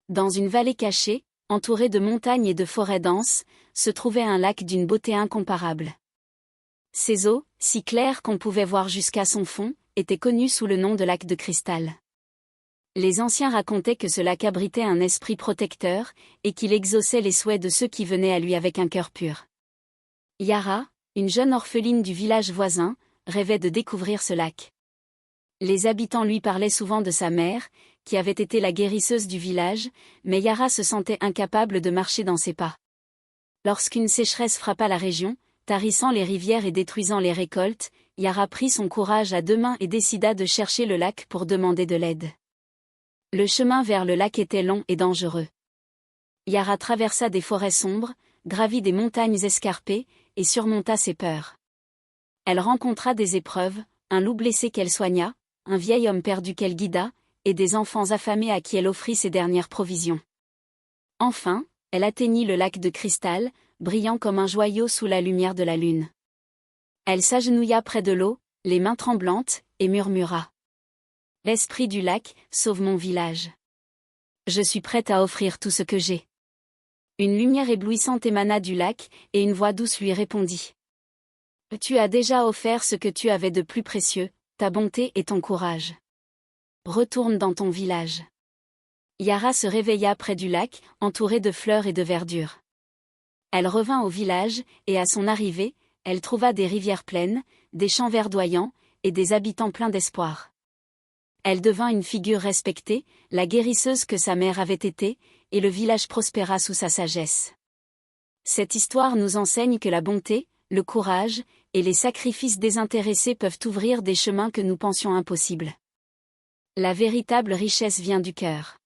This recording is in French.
Dans une vallée cachée, entourée de montagnes et de forêts denses, se trouvait un lac d'une beauté incomparable. Ses eaux, si claires qu'on pouvait voir jusqu'à son fond, étaient connues sous le nom de lac de cristal. Les anciens racontaient que ce lac abritait un esprit protecteur, et qu'il exauçait les souhaits de ceux qui venaient à lui avec un cœur pur. Yara, une jeune orpheline du village voisin, rêvait de découvrir ce lac. Les habitants lui parlaient souvent de sa mère, qui avait été la guérisseuse du village, mais Yara se sentait incapable de marcher dans ses pas. Lorsqu'une sécheresse frappa la région, tarissant les rivières et détruisant les récoltes, Yara prit son courage à deux mains et décida de chercher le lac pour demander de l'aide. Le chemin vers le lac était long et dangereux. Yara traversa des forêts sombres, gravit des montagnes escarpées, et surmonta ses peurs. Elle rencontra des épreuves, un loup blessé qu'elle soigna, un vieil homme perdu qu'elle guida, et des enfants affamés à qui elle offrit ses dernières provisions. Enfin, elle atteignit le lac de cristal, brillant comme un joyau sous la lumière de la lune. Elle s'agenouilla près de l'eau, les mains tremblantes, et murmura. « L'esprit du lac, sauve mon village. Je suis prête à offrir tout ce que j'ai. » Une lumière éblouissante émana du lac, et une voix douce lui répondit. « Tu as déjà offert ce que tu avais de plus précieux, ta bonté et ton courage. Retourne dans ton village. » Yara se réveilla près du lac, entourée de fleurs et de verdure. Elle revint au village, et à son arrivée, elle trouva des rivières pleines, des champs verdoyants, et des habitants pleins d'espoir. Elle devint une figure respectée, la guérisseuse que sa mère avait été, et le village prospéra sous sa sagesse. Cette histoire nous enseigne que la bonté, le courage, et les sacrifices désintéressés peuvent ouvrir des chemins que nous pensions impossibles. La véritable richesse vient du cœur.